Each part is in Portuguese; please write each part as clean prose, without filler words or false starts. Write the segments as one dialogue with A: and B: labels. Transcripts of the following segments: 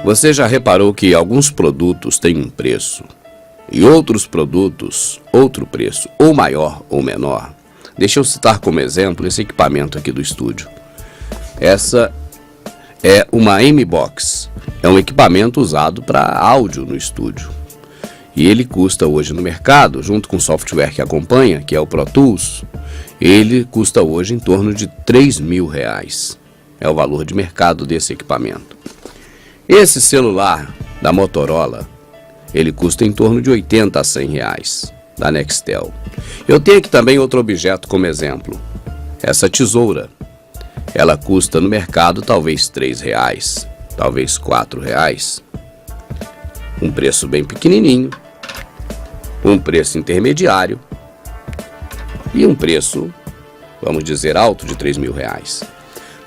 A: Você já reparou que alguns produtos têm um preço e outros produtos outro preço, ou maior ou menor? Deixa eu citar como exemplo esse equipamento aqui do estúdio. Essa é uma M-Box, é um equipamento usado para áudio no estúdio. E ele custa hoje no mercado, junto com o software que acompanha, que é o Pro Tools, ele custa hoje em torno de R$3.000. É o valor de mercado desse equipamento. Esse celular da Motorola, ele custa em torno de R$80 a R$100, da Nextel. Eu tenho aqui também outro objeto como exemplo. Essa tesoura, ela custa no mercado talvez R$3, talvez R$4. Um preço bem pequenininho, um preço intermediário e um preço, vamos dizer, alto de R$3.000.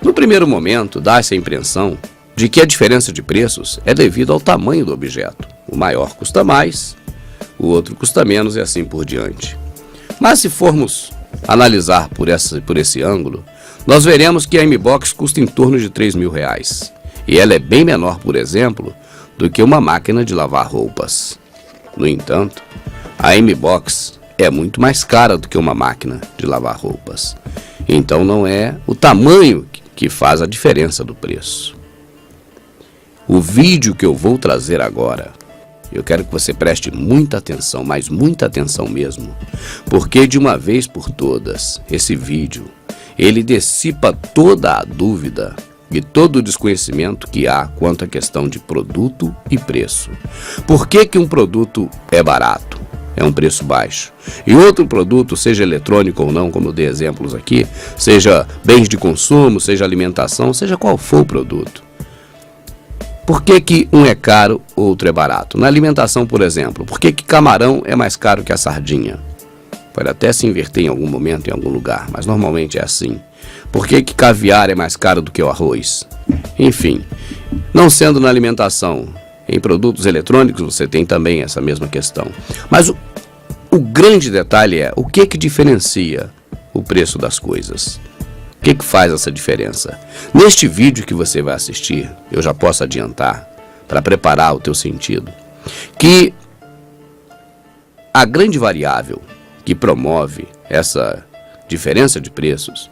A: No primeiro momento, dá essa impressão de que a diferença de preços é devido ao tamanho do objeto. O maior custa mais, o outro custa menos e assim por diante. Mas se formos analisar por esse ângulo, nós veremos que a M-Box custa em torno de R$3.000. E ela é bem menor, por exemplo, do que uma máquina de lavar roupas. No entanto, a M-Box é muito mais cara do que uma máquina de lavar roupas. Então não é o tamanho que faz a diferença do preço. O vídeo que eu vou trazer agora, eu quero que você preste muita atenção, mas muita atenção mesmo, porque de uma vez por todas, esse vídeo, ele dissipa toda a dúvida e todo o desconhecimento que há quanto à questão de produto e preço. Por que que um produto é barato? É um preço baixo. E outro produto, seja eletrônico ou não, como eu dei exemplos aqui, seja bens de consumo, seja alimentação, seja qual for o produto. Por que que um é caro, outro é barato? Na alimentação, por exemplo, por que que camarão é mais caro que a sardinha? Pode até se inverter em algum momento, em algum lugar, mas normalmente é assim. Por que que caviar é mais caro do que o arroz? Enfim, não sendo na alimentação, em produtos eletrônicos você tem também essa mesma questão. Mas o grande detalhe é o que diferencia o preço das coisas. O que faz essa diferença? Neste vídeo que você vai assistir, eu já posso adiantar, para preparar o teu sentido, que a grande variável que promove essa diferença de preços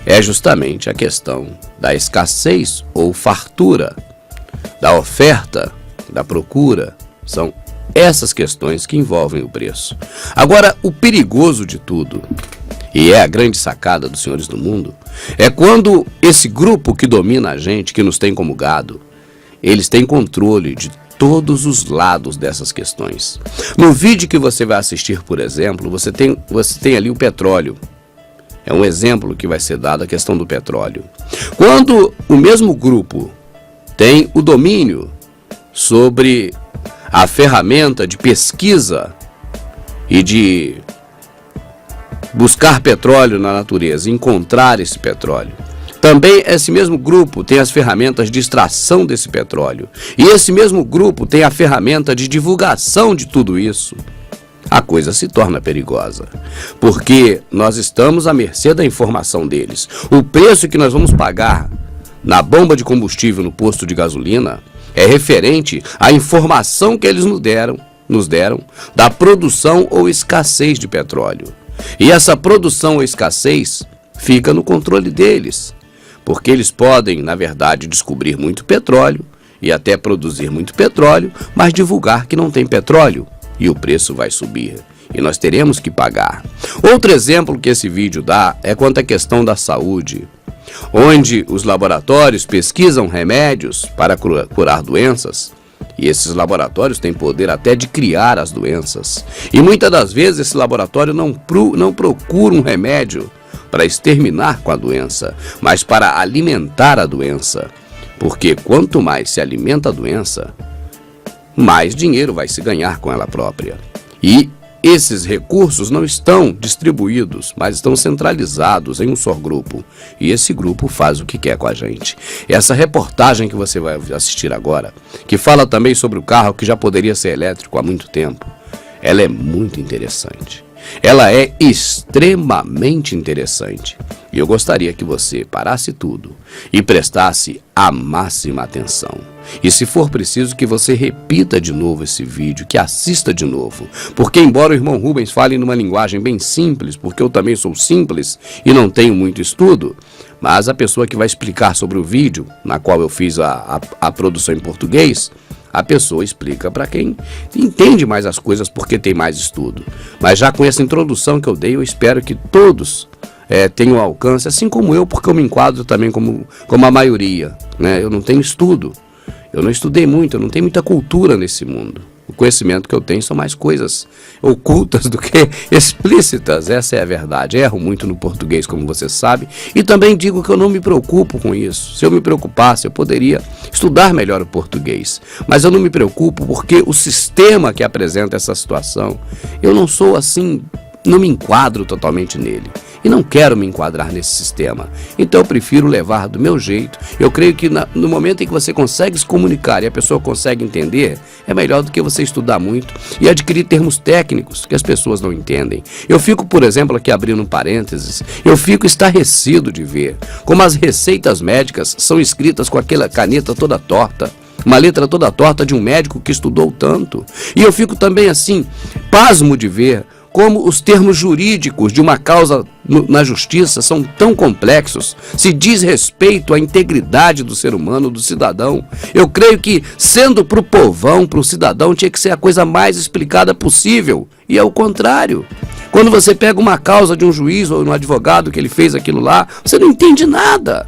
A: é justamente a questão da escassez ou fartura, da oferta, da procura. São essas questões que envolvem o preço. Agora, o perigoso de tudo, e é a grande sacada dos senhores do mundo, é quando esse grupo que domina a gente, que nos tem como gado, eles têm controle de todos os lados dessas questões. No vídeo que você vai assistir, por exemplo, você tem ali o petróleo. É um exemplo que vai ser dado a questão do petróleo. Quando o mesmo grupo tem o domínio sobre a ferramenta de pesquisa e de buscar petróleo na natureza, encontrar esse petróleo. Também esse mesmo grupo tem as ferramentas de extração desse petróleo. E esse mesmo grupo tem a ferramenta de divulgação de tudo isso. A coisa se torna perigosa, porque nós estamos à mercê da informação deles. O preço que nós vamos pagar na bomba de combustível no posto de gasolina é referente à informação que eles nos deram da produção ou escassez de petróleo. E essa produção ou escassez fica no controle deles, porque eles podem, na verdade, descobrir muito petróleo e até produzir muito petróleo, mas divulgar que não tem petróleo e o preço vai subir e nós teremos que pagar. Outro exemplo que esse vídeo dá é quanto à questão da saúde, onde os laboratórios pesquisam remédios para curar doenças. E esses laboratórios têm poder até de criar as doenças. E muitas das vezes esse laboratório não procura um remédio para exterminar com a doença, mas para alimentar a doença. Porque quanto mais se alimenta a doença, mais dinheiro vai se ganhar com ela própria. E esses recursos não estão distribuídos, mas estão centralizados em um só grupo. E esse grupo faz o que quer com a gente. Essa reportagem que você vai assistir agora, que fala também sobre o carro que já poderia ser elétrico há muito tempo, ela é muito interessante. Ela é extremamente interessante. E eu gostaria que você parasse tudo e prestasse a máxima atenção. E se for preciso que você repita de novo esse vídeo, que assista de novo. Porque embora o irmão Rubens fale numa linguagem bem simples, porque eu também sou simples e não tenho muito estudo, mas a pessoa que vai explicar sobre o vídeo, na qual eu fiz a produção em português, a pessoa explica para quem entende mais as coisas porque tem mais estudo. Mas já com essa introdução que eu dei, eu espero que todos tenham alcance, assim como eu, porque eu me enquadro também como a maioria, né? Eu não tenho estudo, eu não estudei muito, eu não tenho muita cultura nesse mundo. O conhecimento que eu tenho são mais coisas ocultas do que explícitas, essa é a verdade. Erro muito no português, como você sabe, e também digo que eu não me preocupo com isso. Se eu me preocupasse, eu poderia estudar melhor o português. Mas eu não me preocupo porque o sistema que apresenta essa situação, eu não sou assim, não me enquadro totalmente nele. E não quero me enquadrar nesse sistema. Então eu prefiro levar do meu jeito. Eu creio que no momento em que você consegue se comunicar e a pessoa consegue entender, é melhor do que você estudar muito e adquirir termos técnicos que as pessoas não entendem. Eu fico, por exemplo, aqui abrindo um parênteses, eu fico estarrecido de ver como as receitas médicas são escritas com aquela caneta toda torta. Uma letra toda torta de um médico que estudou tanto. E eu fico também assim, pasmo de ver como os termos jurídicos de uma causa na justiça são tão complexos, se diz respeito à integridade do ser humano, do cidadão. Eu creio que, sendo para o povão, para o cidadão, tinha que ser a coisa mais explicada possível. E é o contrário. Quando você pega uma causa de um juiz ou um advogado que ele fez aquilo lá, você não entende nada.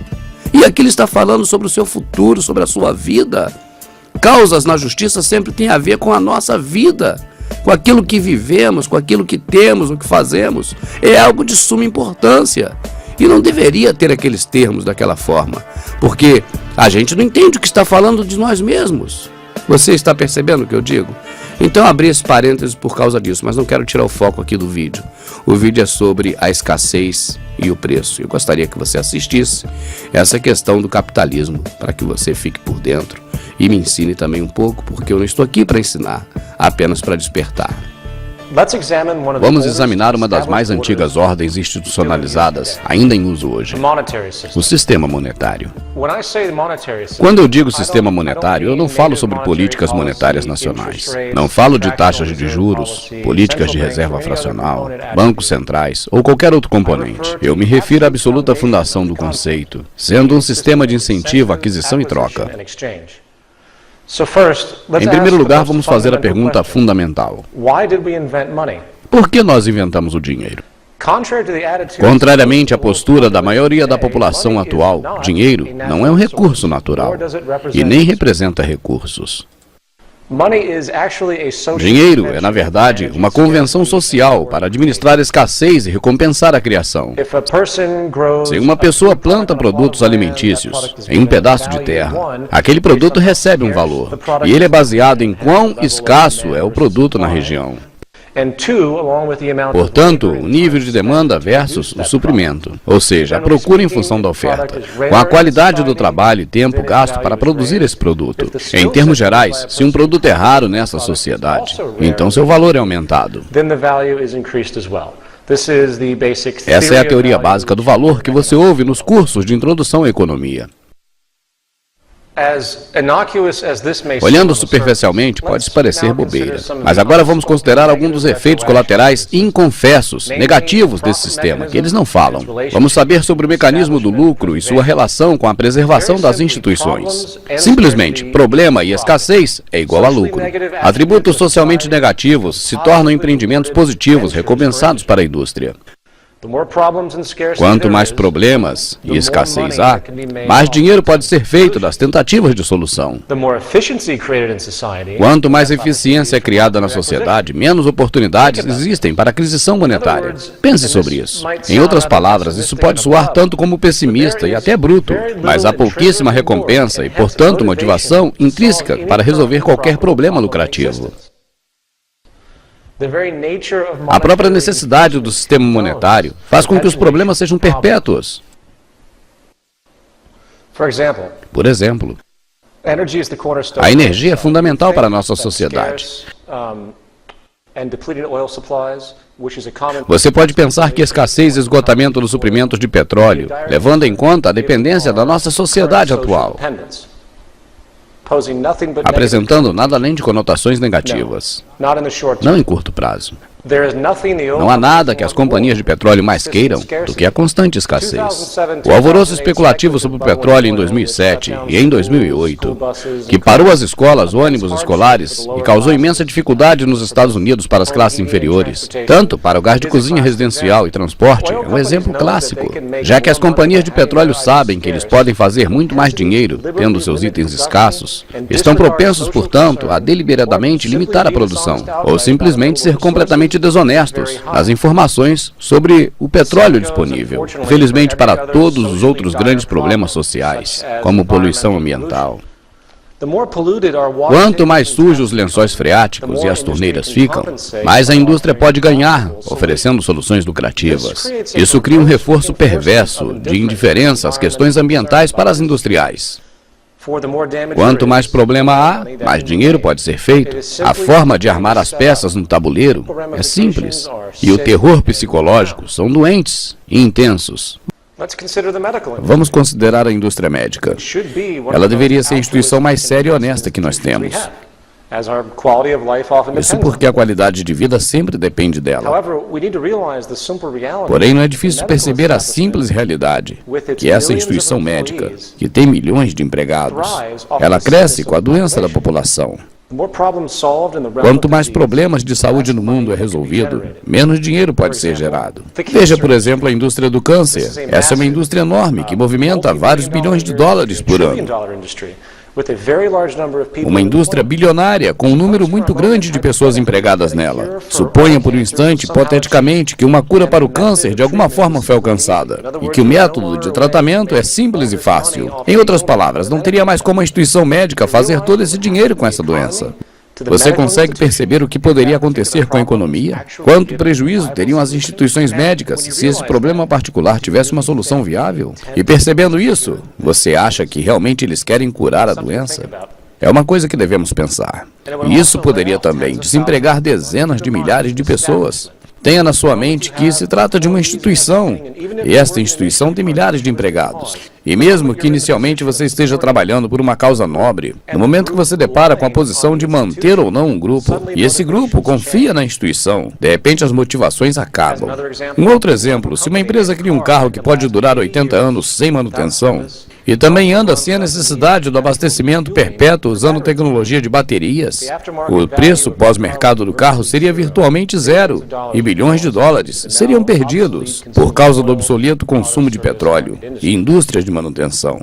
A: E aqui ele está falando sobre o seu futuro, sobre a sua vida. Causas na justiça sempre têm a ver com a nossa vida, com aquilo que vivemos, com aquilo que temos, o que fazemos. É algo de suma importância. E não deveria ter aqueles termos daquela forma, porque a gente não entende o que está falando de nós mesmos. Você está percebendo o que eu digo? Então abri esse parênteses por causa disso, mas não quero tirar o foco aqui do vídeo. O vídeo é sobre a escassez e o preço. Eu gostaria que você assistisse essa questão do capitalismo, para que você fique por dentro e me ensine também um pouco, porque eu não estou aqui para ensinar, apenas para despertar. Vamos examinar uma das mais antigas ordens institucionalizadas, ainda em uso hoje, o sistema monetário. Quando eu digo sistema monetário, eu não falo sobre políticas monetárias nacionais. Não falo de taxas de juros, políticas de reserva fracional, bancos centrais ou qualquer outro componente. Eu me refiro à absoluta fundação do conceito, sendo um sistema de incentivo, aquisição e troca. Em primeiro lugar, vamos fazer a pergunta fundamental. Por que nós inventamos o dinheiro? Contrariamente à postura da maioria da população atual, dinheiro não é um recurso natural e nem representa recursos. Dinheiro é, na verdade, uma convenção social para administrar a escassez e recompensar a criação. Se uma pessoa planta produtos alimentícios em um pedaço de terra, aquele produto recebe um valor, e ele é baseado em quão escasso é o produto na região. Portanto, o nível de demanda versus o suprimento, ou seja, a procura em função da oferta, com a qualidade do trabalho e tempo gasto para produzir esse produto. Em termos gerais, se um produto é raro nessa sociedade, então seu valor é aumentado. Essa é a teoria básica do valor que você ouve nos cursos de introdução à economia. Olhando superficialmente, pode parecer bobeira. Mas agora vamos considerar alguns dos efeitos colaterais inconfessos, negativos desse sistema, que eles não falam. Vamos saber sobre o mecanismo do lucro e sua relação com a preservação das instituições. Simplesmente, problema e escassez é igual a lucro. Atributos socialmente negativos se tornam empreendimentos positivos recompensados para a indústria. Quanto mais problemas e escassez há, mais dinheiro pode ser feito das tentativas de solução. Quanto mais eficiência é criada na sociedade, menos oportunidades existem para a aquisição monetária. Pense sobre isso. Em outras palavras, isso pode soar tanto como pessimista e até bruto, mas há pouquíssima recompensa e, portanto, motivação intrínseca para resolver qualquer problema lucrativo. A própria necessidade do sistema monetário faz com que os problemas sejam perpétuos. Por exemplo, a energia é fundamental para a nossa sociedade. Você pode pensar que escassez e esgotamento dos suprimentos de petróleo, levando em conta a dependência da nossa sociedade atual, apresentando nada além de conotações negativas. Não em curto prazo. Não há nada que as companhias de petróleo mais queiram do que a constante escassez. O alvoroço especulativo sobre o petróleo em 2007 e em 2008, que parou as escolas, ônibus escolares e causou imensa dificuldade nos Estados Unidos para as classes inferiores, tanto para o gás de cozinha residencial e transporte, é um exemplo clássico, já que as companhias de petróleo sabem que eles podem fazer muito mais dinheiro tendo seus itens escassos, estão propensos, portanto, a deliberadamente limitar a produção, ou simplesmente ser completamente desonestos nas informações sobre o petróleo disponível. Infelizmente, para todos os outros grandes problemas sociais, como poluição ambiental. Quanto mais sujos os lençóis freáticos e as torneiras ficam, mais a indústria pode ganhar, oferecendo soluções lucrativas. Isso cria um reforço perverso de indiferença às questões ambientais para as industriais. Quanto mais problema há, mais dinheiro pode ser feito. A forma de armar as peças no tabuleiro é simples. E o terror psicológico são doentes e intensos. Vamos considerar a indústria médica. Ela deveria ser a instituição mais séria e honesta que nós temos. Isso porque a qualidade de vida sempre depende dela. Porém, não é difícil perceber a simples realidade, que essa instituição médica, que tem milhões de empregados, ela cresce com a doença da população. Quanto mais problemas de saúde no mundo é resolvido, menos dinheiro pode ser gerado. Veja, por exemplo, a indústria do câncer. Essa é uma indústria enorme que movimenta vários bilhões de dólares por ano. Uma indústria bilionária com um número muito grande de pessoas empregadas nela. Suponha por um instante, hipoteticamente, que uma cura para o câncer de alguma forma foi alcançada e que o método de tratamento é simples e fácil. Em outras palavras, não teria mais como a instituição médica fazer todo esse dinheiro com essa doença. Você consegue perceber o que poderia acontecer com a economia? Quanto prejuízo teriam as instituições médicas se esse problema particular tivesse uma solução viável? E percebendo isso, você acha que realmente eles querem curar a doença? É uma coisa que devemos pensar. E isso poderia também desempregar dezenas de milhares de pessoas. Tenha na sua mente que se trata de uma instituição, e esta instituição tem milhares de empregados. E mesmo que inicialmente você esteja trabalhando por uma causa nobre, no momento que você depara com a posição de manter ou não um grupo, e esse grupo confia na instituição, de repente as motivações acabam. Um outro exemplo, se uma empresa cria um carro que pode durar 80 anos sem manutenção, e também anda sem a necessidade do abastecimento perpétuo usando tecnologia de baterias, o preço pós-mercado do carro seria virtualmente zero e bilhões de dólares seriam perdidos por causa do obsoleto consumo de petróleo e indústrias de manutenção.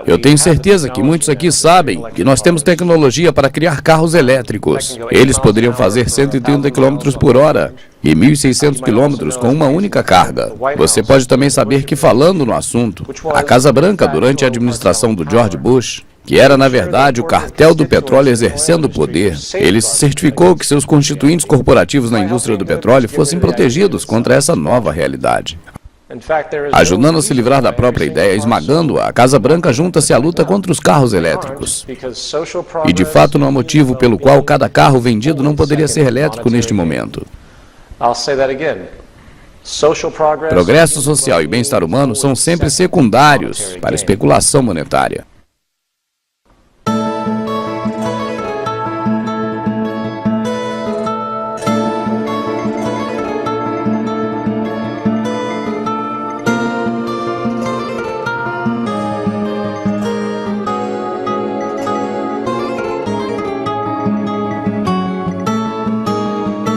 A: Eu tenho certeza que muitos aqui sabem que nós temos tecnologia para criar carros elétricos. Eles poderiam fazer 130 km por hora e 1.600 km com uma única carga. Você pode também saber que, falando no assunto, a Casa Branca, durante a administração do George Bush, que era, na verdade, o cartel do petróleo exercendo o poder, ele se certificou que seus constituintes corporativos na indústria do petróleo fossem protegidos contra essa nova realidade. Ajudando a se livrar da própria ideia, esmagando-a, a Casa Branca junta-se à luta contra os carros elétricos. E, de fato, não há motivo pelo qual cada carro vendido não poderia ser elétrico neste momento. Progresso social e bem-estar humano são sempre secundários para a especulação monetária.